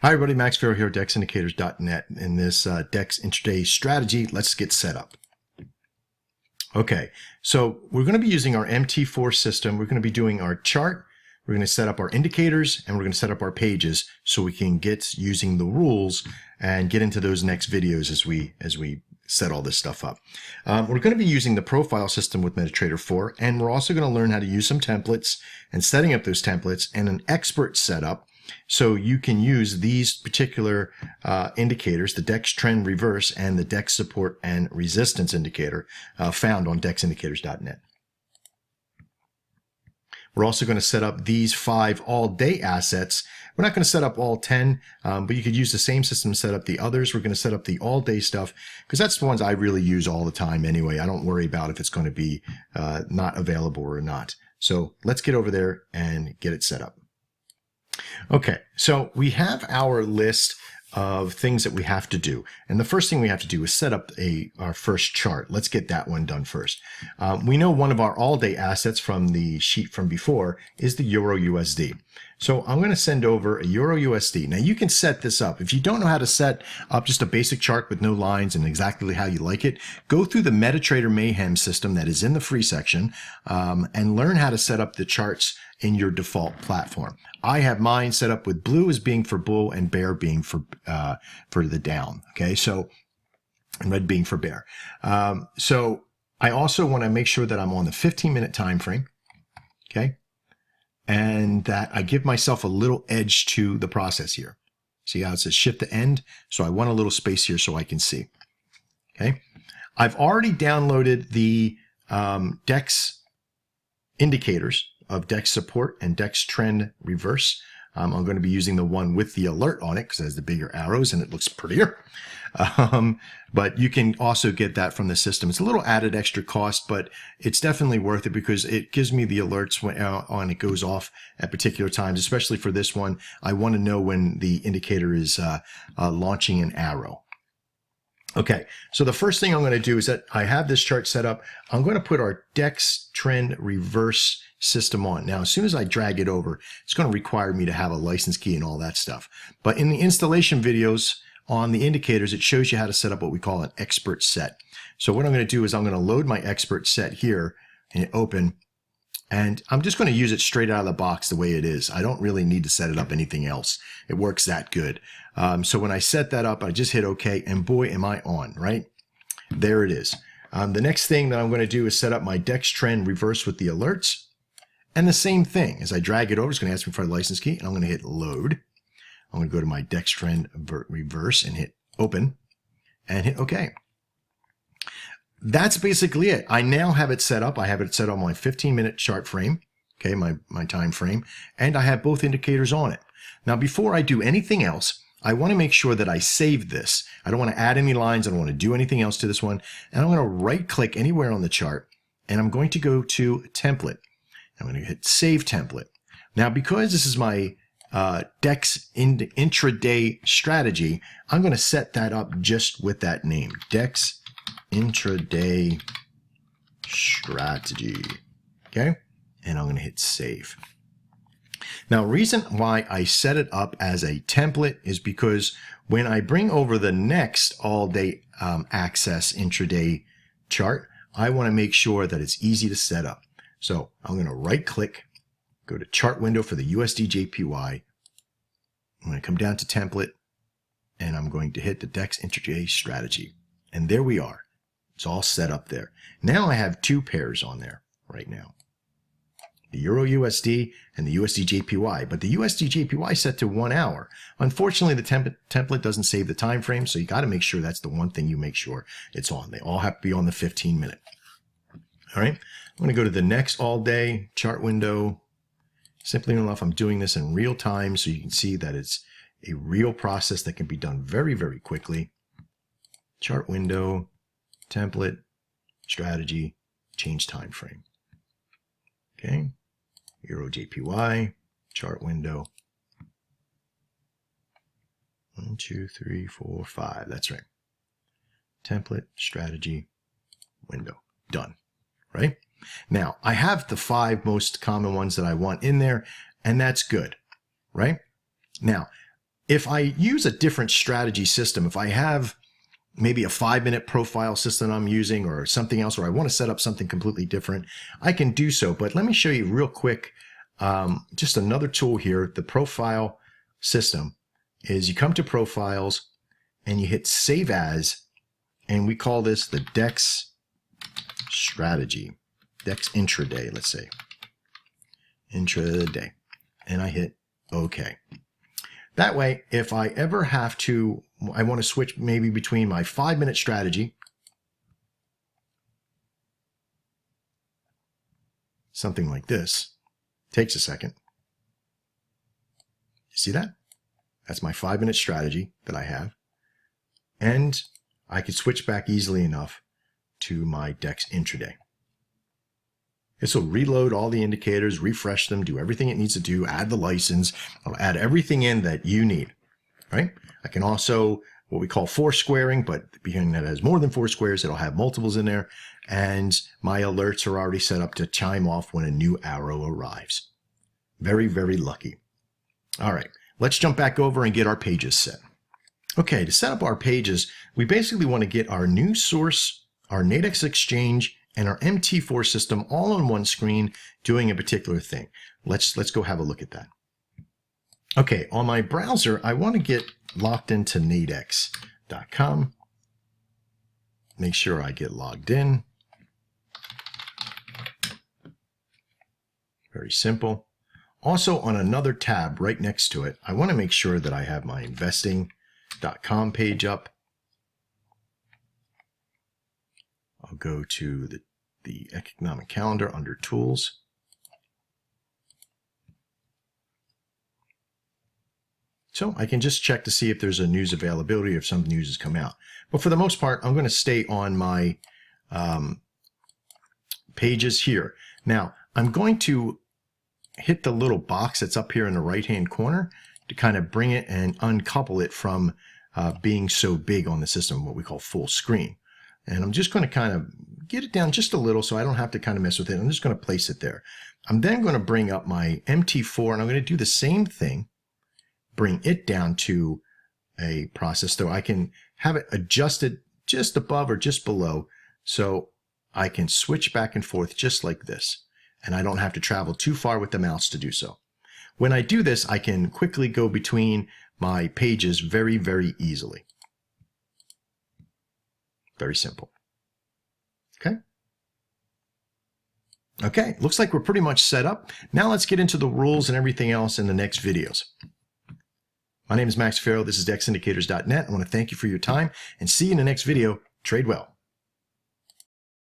Hi everybody, Max Farrow here at DexIndicators.net. In this Dex intraday strategy, let's get set up. Okay, so we're going to be using our MT4 system. We're going to be doing our chart. We're going to set up our indicators and we're going to set up our pages so we can get using the rules and get into those next videos as we set all this stuff up. We're going to be using the profile system with MetaTrader 4, and we're also going to learn how to use some templates and setting up those templates and an expert setup. So you can use these particular indicators, the DEX trend reverse and the DEX support and resistance indicator found on DexIndicators.net. We're also going to set up these 5 all-day assets. We're not going to set up all 10, but you could use the same system to set up the others. We're going to set up the all-day stuff because that's the ones I really use all the time anyway. I don't worry about if it's going to be not available or not. So let's get over there and get it set up. Okay, so we have our list of things that we have to do. And the first thing we have to do is set up our first chart. Let's get that one done first. We know one of our all-day assets from the sheet from before is the Euro USD. So I'm going to send over a Euro USD. Now you can set this up. If you don't know how to set up just a basic chart with no lines and exactly how you like it, go through the MetaTrader Mayhem system that is in the free section and learn how to set up the charts in your default platform. I have mine set up with blue as being for bull and bear being for the down. Okay, so and red being for bear. So I also want to make sure that I'm on the 15-minute time frame. Okay, and that I give myself a little edge to the process here. See how it says shift to end? So I want a little space here so I can see. Okay, I've already downloaded the DEX indicators of DEX support and DEX trend reverse. I'm going to be using the one with the alert on it because it has the bigger arrows and it looks prettier. But you can also get that from the system. It's a little added extra cost, but it's definitely worth it because it gives me the alerts when it goes off at particular times, especially for this one. I want to know when the indicator is launching an arrow. Okay, so the first thing I'm going to do is that I have this chart set up. I'm going to put our DEX trend reverse system on. Now, as soon as I drag it over, it's going to require me to have a license key and all that stuff. But in the installation videos on the indicators, it shows you how to set up what we call an expert set. So what I'm going to do is I'm going to load my expert set here and hit open. And I'm just going to use it straight out of the box the way it is. I don't really need to set it up anything else. It works that good. So when I set that up, I just hit OK, and boy, am I on, right? There it is. The next thing that I'm going to do is set up my DEX trend reverse with the alerts. And the same thing, as I drag it over, it's going to ask me for a license key, and I'm going to hit load. I'm going to go to my DEX trend reverse and hit open and hit OK. That's basically it. I now have it set up. I have it set on my 15-minute chart frame, okay, my time frame, and I have both indicators on it. Now, before I do anything else, I want to make sure that I save this. I don't want to add any lines. I don't want to do anything else to this one. And I'm going to right-click anywhere on the chart, and I'm going to go to Template. I'm going to hit Save Template. Now, because this is my DEX intraday strategy, I'm going to set that up just with that name, DEX intraday strategy. Okay, and I'm going to hit save. Now, reason why I set it up as a template is because when I bring over the next all-day access intraday chart, I want to make sure that it's easy to set up. So I'm going to right-click, go to chart window for the USD/JPY. I'm going to come down to template, and I'm going to hit the DEX intraday strategy. And there we are. It's all set up there. Now I have 2 pairs on there right now. The Euro USD and the USD/JPY. But the USD/JPY set to 1 hour. Unfortunately, the template doesn't save the time frame, so you got to make sure that's the one thing you make sure it's on. They all have to be on the 15-minute. All right. I'm going to go to the next all-day chart window. Simply enough, I'm doing this in real time so you can see that it's a real process that can be done very, very quickly. Chart window, template, strategy, change time frame. Okay, Euro JPY, chart window. 1, 2, 3, 4, 5. That's right. Template, strategy, window. Done. Right? Now, I have the 5 most common ones that I want in there, and that's good. Right? Now, if I use a different strategy system, if I have maybe a 5-minute profile system I'm using or something else, or I want to set up something completely different, I can do so. But let me show you real quick, just another tool here. The profile system is you come to profiles and you hit save as, and we call this the DEX strategy, DEX intraday, let's say intraday, and I hit OK. That way, if I ever have to, I want to switch maybe between my 5-minute strategy, something like this, takes a second. You see that? That's my 5-minute strategy that I have. And I could switch back easily enough to my DEX intraday. This will reload all the indicators, refresh them, do everything it needs to do, add the license, I'll add everything in that you need, right? I can also, what we call four squaring, but being that it has more than 4 squares, it'll have multiples in there, and my alerts are already set up to chime off when a new arrow arrives. Very, very lucky. All right, let's jump back over and get our pages set. Okay, to set up our pages, we basically want to get our new source, our Nadex exchange, and our MT4 system all on one screen doing a particular thing. Let's go have a look at that. Okay, on my browser, I want to get logged into nadex.com. Make sure I get logged in. Very simple. Also, on another tab right next to it, I want to make sure that I have my investing.com page up. I'll go to the economic calendar under tools. So I can just check to see if there's a news availability, if some news has come out. But for the most part, I'm going to stay on my pages here. Now, I'm going to hit the little box that's up here in the right-hand corner to kind of bring it and uncouple it from being so big on the system, what we call full screen. And I'm just going to kind of get it down just a little so I don't have to kind of mess with it. I'm just going to place it there. I'm then going to bring up my MT4 and I'm going to do the same thing, bring it down to a process so I can have it adjusted just above or just below so I can switch back and forth just like this. And I don't have to travel too far with the mouse to do so. When I do this, I can quickly go between my pages very, very easily. Very simple. Okay. Okay, looks like we're pretty much set up. Now let's get into the rules and everything else in the next videos. My name is Max Farrell. This is DexIndicators.net. I want to thank you for your time and see you in the next video. Trade well.